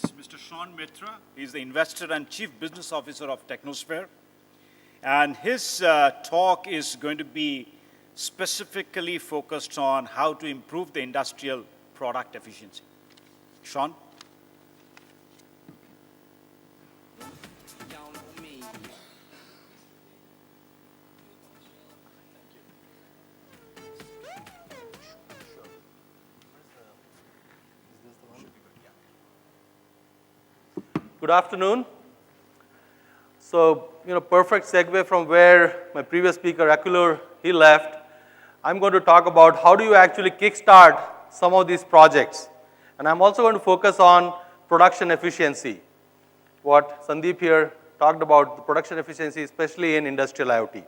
is Mr. Shaun Mitra. He's the Investor and Chief Business Officer of Technosphere. And his talk is going to be specifically focused on how to improve the industrial product efficiency. Shaun? Good afternoon. So, perfect segue from where my previous speaker, Akulur, he left. I'm going to talk about how do you actually kickstart some of these projects. And I'm also going to focus on production efficiency, what Sandeep here talked about, the production efficiency, especially in industrial IoT.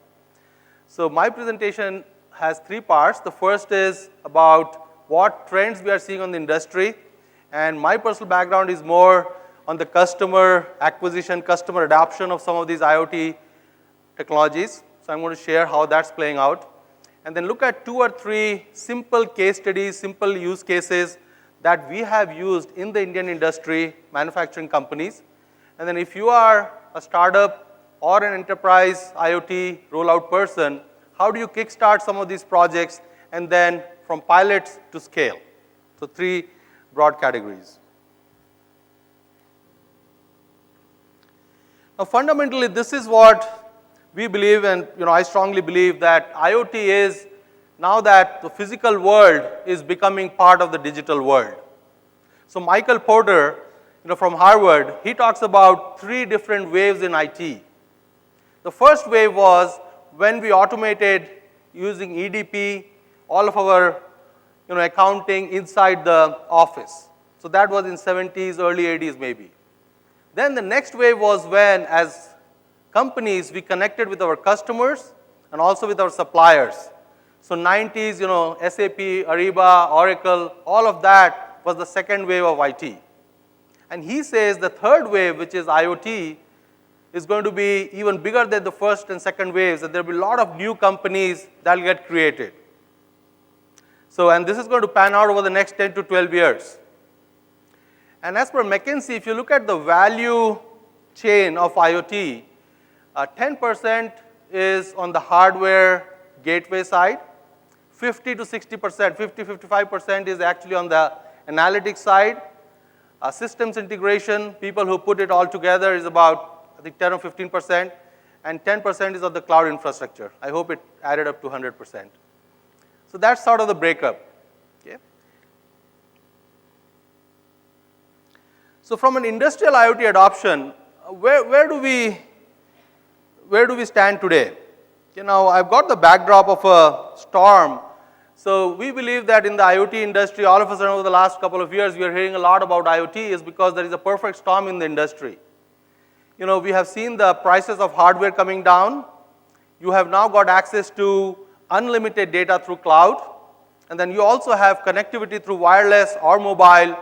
So my presentation has three parts. The first is about what trends we are seeing on the industry. And my personal background is more on the customer acquisition, customer adoption of some of these IoT technologies. So I'm going to share how that's playing out. And then look at 2 or 3 simple case studies, simple use cases that we have used in the Indian industry, manufacturing companies. And then if you are a startup or an enterprise IoT rollout person, how do you kickstart some of these projects and then from pilots to scale? So 3 broad categories. Now, fundamentally, this is what we believe, and I strongly believe that IoT is, now that the physical world is becoming part of the digital world. So Michael Porter, from Harvard, he talks about 3 different waves in IT. The first wave was when we automated using EDP, all of our accounting inside the office. So that was in 70s, early 80s maybe. Then the next wave was when, as companies, we connected with our customers and also with our suppliers. So 90s, SAP, Ariba, Oracle, all of that was the second wave of IT. And he says the third wave, which is IoT, is going to be even bigger than the first and second waves, and there will be a lot of new companies that will get created. So, and this is going to pan out over the next 10 to 12 years. And as per McKinsey, if you look at the value chain of IoT, 10% is on the hardware gateway side, 50 to 60%, 55% is actually on the analytics side. Systems integration, people who put it all together is about, I think, 10 or 15%, and 10% is on the cloud infrastructure. I hope it added up to 100%. So that's sort of the breakup. Okay? So from an industrial IoT adoption, where do we stand today? I've got the backdrop of a storm. So we believe that in the IoT industry, all of a sudden over the last couple of years, we are hearing a lot about IoT is because there is a perfect storm in the industry. We have seen the prices of hardware coming down. You have now got access to unlimited data through cloud. And then you also have connectivity through wireless or mobile,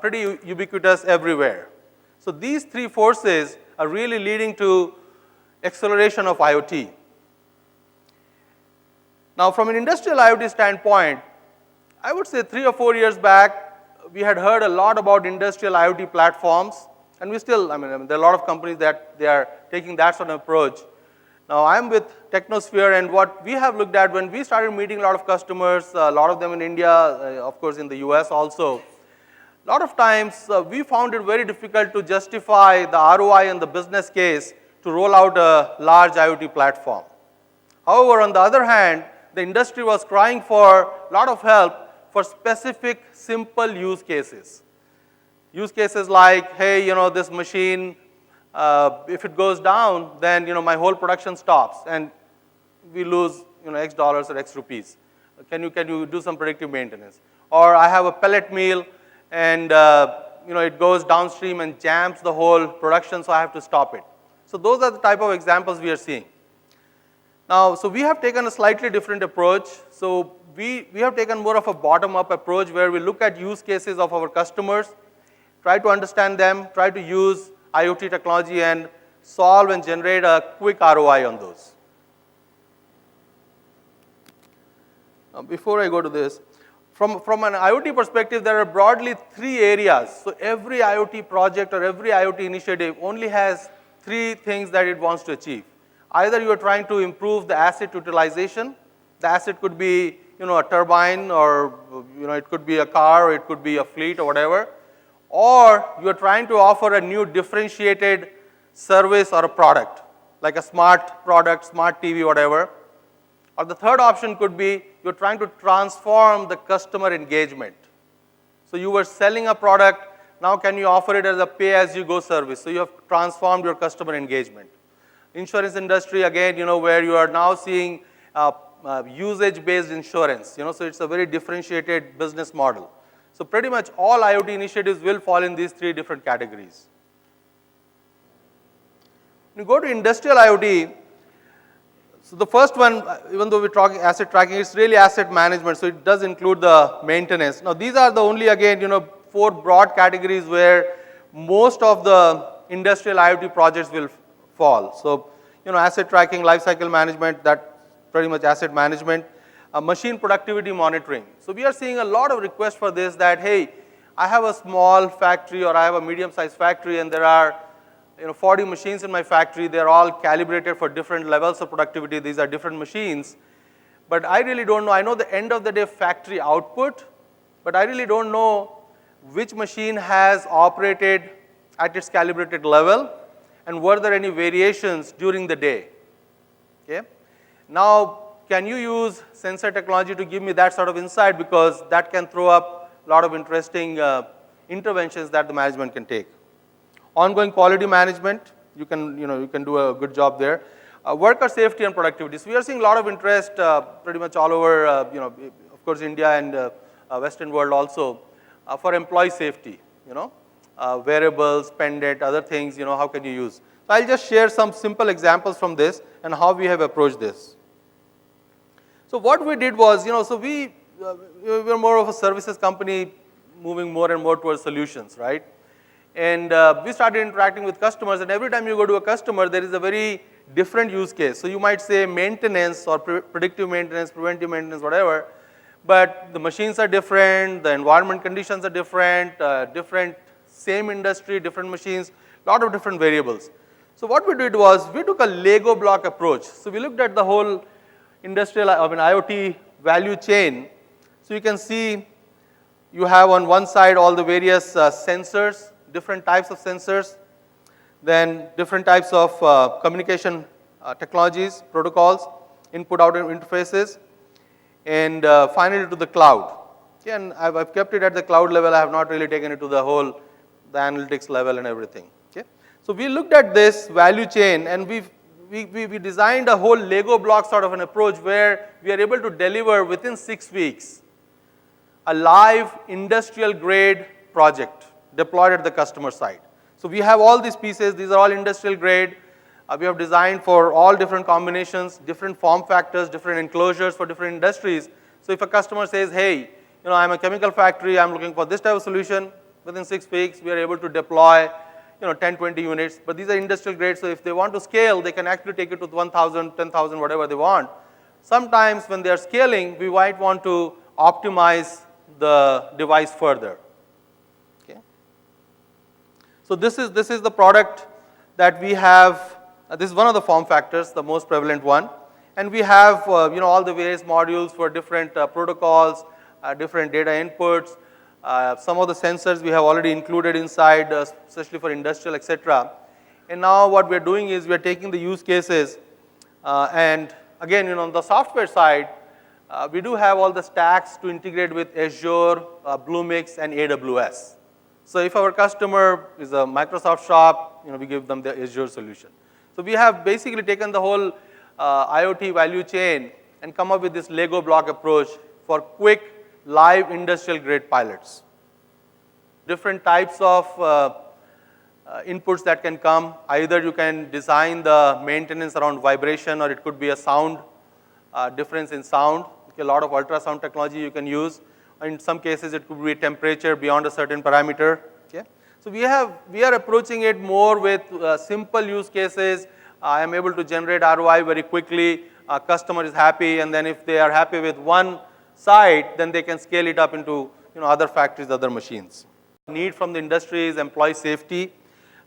pretty ubiquitous everywhere. So these 3 forces are really leading to acceleration of IoT. Now, from an industrial IoT standpoint, I would say 3 or 4 years back, we had heard a lot about industrial IoT platforms, and we still, there are a lot of companies that they are taking that sort of approach. Now, I'm with Technosphere, and what we have looked at when we started meeting a lot of customers, a lot of them in India, of course in the US also, a lot of times we found it very difficult to justify the ROI and the business case to roll out a large IoT platform. However, on the other hand, the industry was crying for a lot of help for specific, simple use cases. Use cases like, hey, this machine, if it goes down, then my whole production stops and we lose X dollars or X rupees. Can you do some predictive maintenance? Or I have a pellet mill and it goes downstream and jams the whole production, so I have to stop it. So those are the type of examples we are seeing. Now, so we have taken a slightly different approach. So we have taken more of a bottom-up approach where we look at use cases of our customers, try to understand them, try to use IoT technology and solve and generate a quick ROI on those. Now, before I go to this, From an IoT perspective, there are broadly 3 areas. So every IoT project or every IoT initiative only has 3 things that it wants to achieve. Either you are trying to improve the asset utilization. The asset could be, a turbine, or it could be a car, or it could be a fleet, or whatever. Or you are trying to offer a new differentiated service or a product, like a smart product, smart TV, whatever. Or the third option could be you're trying to transform the customer engagement. So you were selling a product, now can you offer it as a pay-as-you-go service? So you have transformed your customer engagement. Insurance industry, again, where you are now seeing usage-based insurance. So it's a very differentiated business model. So pretty much all IoT initiatives will fall in these 3 different categories. When you go to industrial IoT, so the first one, even though we're talking asset tracking, it's really asset management, so it does include the maintenance. Now these are the only, again, 4 broad categories where most of the industrial IoT projects will fall. So, asset tracking, lifecycle management, that pretty much asset management. Machine productivity monitoring. So we are seeing a lot of requests for this, that, hey, I have a small factory or I have a medium-sized factory and there are 40 machines in my factory. They're all calibrated for different levels of productivity. These are different machines. But I really don't know. I know the end of the day factory output, but I really don't know which machine has operated at its calibrated level and were there any variations during the day. Okay? Now, can you use sensor technology to give me that sort of insight, because that can throw up a lot of interesting interventions that the management can take. Ongoing quality management, you can do a good job there. Worker safety and productivity. So we are seeing a lot of interest pretty much all over, of course, India and Western world also, for employee safety. Wearables, pendant, other things. How can you use? So I'll just share some simple examples from this and how we have approached this. So what we did was, so we were more of a services company, moving more and more towards solutions, right? And we started interacting with customers, and every time you go to a customer, there is a very different use case. So you might say maintenance or predictive maintenance, preventive maintenance, whatever, but the machines are different, the environment conditions are different, same industry, different machines, a lot of different variables. So what we did was, we took a Lego block approach. So we looked at the whole industrial, IoT value chain. So you can see you have on one side all the various sensors, different types of sensors, then different types of communication technologies, protocols, input-output interfaces, and finally to the cloud. Okay, and I've kept it at the cloud level. I have not really taken it to the analytics level and everything. Okay, so we looked at this value chain, and we designed a whole Lego block sort of an approach where we are able to deliver within 6 weeks a live industrial grade project deployed at the customer site. So we have all these pieces. These are all industrial grade. We have designed for all different combinations, different form factors, different enclosures for different industries. So if a customer says, hey, I'm a chemical factory, I'm looking for this type of solution, within 6 weeks, we are able to deploy 10, 20 units. But these are industrial grade, so if they want to scale, they can actually take it to 1,000, 10,000, whatever they want. Sometimes when they are scaling, we might want to optimize the device further. So this is the product that we have. This is one of the form factors, the most prevalent one, and we have all the various modules for different protocols, different data inputs. Some of the sensors we have already included inside, especially for industrial, etc. And now what we are doing is we are taking the use cases, and again, on the software side, we do have all the stacks to integrate with Azure, Bluemix, and AWS. So if our customer is a Microsoft shop, we give them the Azure solution. So we have basically taken the whole IoT value chain and come up with this Lego block approach for quick, live industrial grade pilots. Different types of inputs that can come. Either you can design the maintenance around vibration, or it could be a sound, difference in sound. Okay, a lot of ultrasound technology you can use. In some cases, it could be temperature beyond a certain parameter. Okay? So we are approaching it more with simple use cases. I am able to generate ROI very quickly. Customer is happy, and then if they are happy with one site, then they can scale it up into other factories, other machines. Need from the industry is employee safety.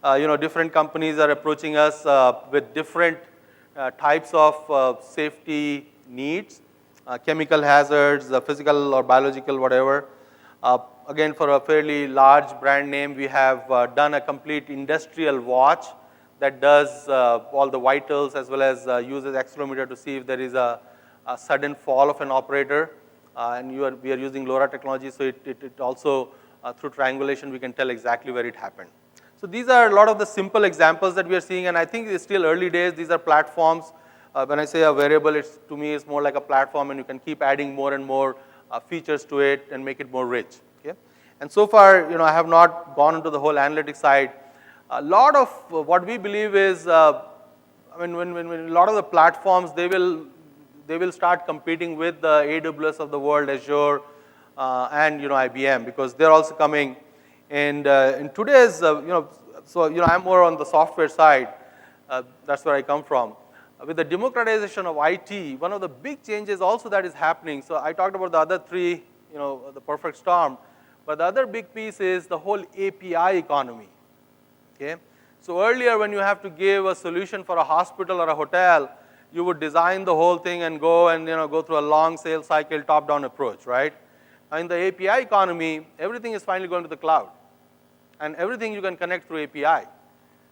Different companies are approaching us with different types of safety needs, chemical hazards, physical or biological, whatever. Again, for a fairly large brand name, we have done a complete industrial watch that does all the vitals as well as uses accelerometer to see if there is a sudden fall of an operator. And we are using LoRa technology, so it also, through triangulation, we can tell exactly where it happened. So these are a lot of the simple examples that we are seeing, and I think it's still early days. These are platforms. When I say a variable, to me, it's more like a platform, and you can keep adding more and more features to it and make it more rich. Okay? And so far, I have not gone into the whole analytics side. A lot of what we believe is, when a lot of the platforms, they will start competing with the AWS of the world, Azure, and IBM, because they're also coming. And in today's, I'm more on the software side. That's where I come from. With the democratization of IT, one of the big changes also that is happening. So I talked about the other three, the perfect storm. But the other big piece is the whole API economy. Okay? So earlier, when you have to give a solution for a hospital or a hotel, you would design the whole thing and go and go through a long sales cycle, top-down approach, right? In the API economy, everything is finally going to the cloud, and everything you can connect through API.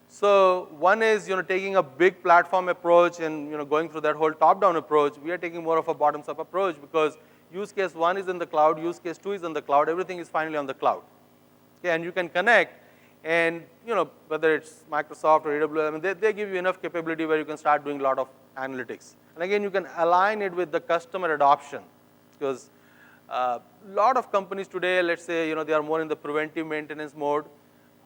So one is taking a big platform approach and going through that whole top-down approach. We are taking more of a bottoms-up approach because use case 1 is in the cloud, use case 2 is in the cloud, everything is finally on the cloud. Okay, and you can connect, and whether it's Microsoft or AWS, they give you enough capability where you can start doing a lot of analytics. And again, you can align it with the customer adoption, because a lot of companies today, let's say, they are more in the preventive maintenance mode.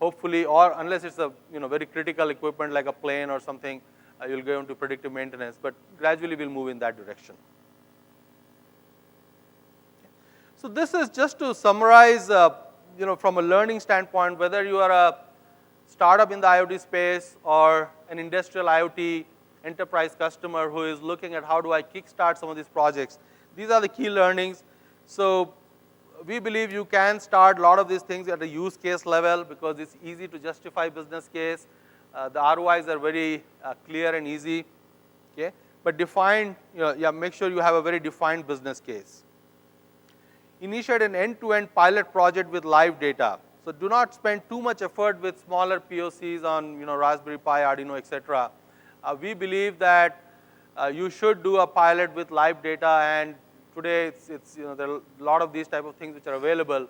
Hopefully, or unless it's a very critical equipment like a plane or something, you'll go into predictive maintenance. But gradually, we'll move in that direction. So this is just to summarize, from a learning standpoint, whether you are a startup in the IoT space or an industrial IoT enterprise customer who is looking at how do I kickstart some of these projects. These are the key learnings. So we believe you can start a lot of these things at a use case level because it's easy to justify business case. The ROIs are very clear and easy. Okay? But define, make sure you have a very defined business case. Initiate an end-to-end pilot project with live data. So do not spend too much effort with smaller POCs on Raspberry Pi, Arduino, etc. We believe that you should do a pilot with live data, and today there are a lot of these type of things which are available,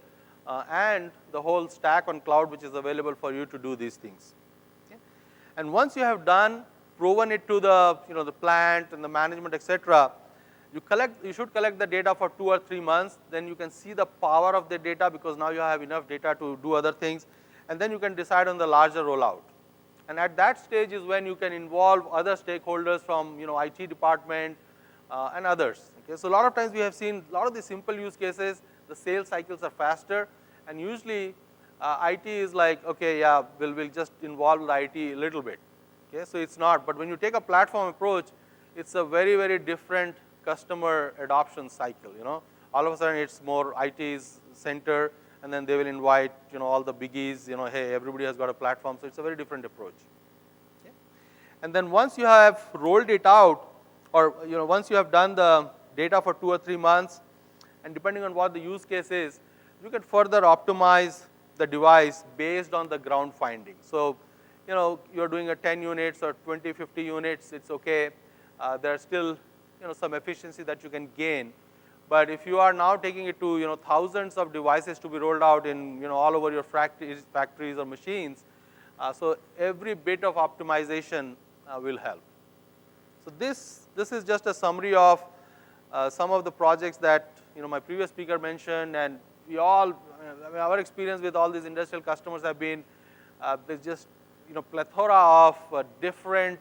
and the whole stack on cloud which is available for you to do these things. Okay? And once you have proven it to the the plant and the management, etc. You should collect the data for 2 or 3 months. Then you can see the power of the data because now you have enough data to do other things, and then you can decide on the larger rollout. And at that stage is when you can involve other stakeholders from IT department and others. Okay? So a lot of times we have seen a lot of the simple use cases, the sales cycles are faster, and usually IT is like, okay, yeah, we'll just involve the IT a little bit. Okay? So it's not. But when you take a platform approach, it's a very, very different customer adoption cycle. All of a sudden it's more IT's center, and then they will invite all the biggies. Hey, everybody has got a platform, so it's a very different approach. Okay? And then once you have rolled it out, or once you have done the data for 2 or 3 months, and depending on what the use case is, you can further optimize the device based on the ground finding. So you're doing a 10 units or 20, 50 units, it's okay. There are still some efficiency that you can gain. But if you are now taking it to thousands of devices to be rolled out in all over your factories or machines, so every bit of optimization will help. So this is just a summary of some of the projects that my previous speaker mentioned, and our experience with all these industrial customers have been there's just plethora of different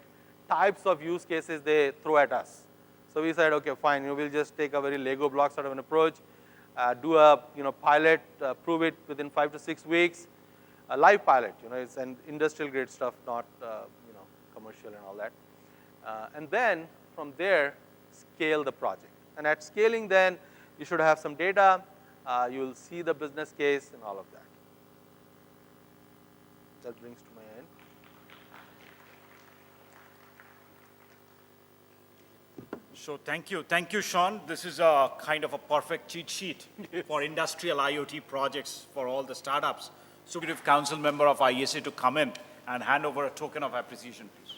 types of use cases they throw at us. So we said, okay, fine, we'll just take a very Lego block sort of an approach, do a pilot, prove it within 5 to 6 weeks, a live pilot. It's an industrial grade stuff, not commercial and all that. And then from there, scale the project. And at scaling, then You should have some data. You will see the business case and all of that. That brings to my end. So thank you, Shaun. This is a kind of a perfect cheat sheet for industrial IoT projects for all the startups. So, Executive Council member of ISA to come in and hand over a token of appreciation, please.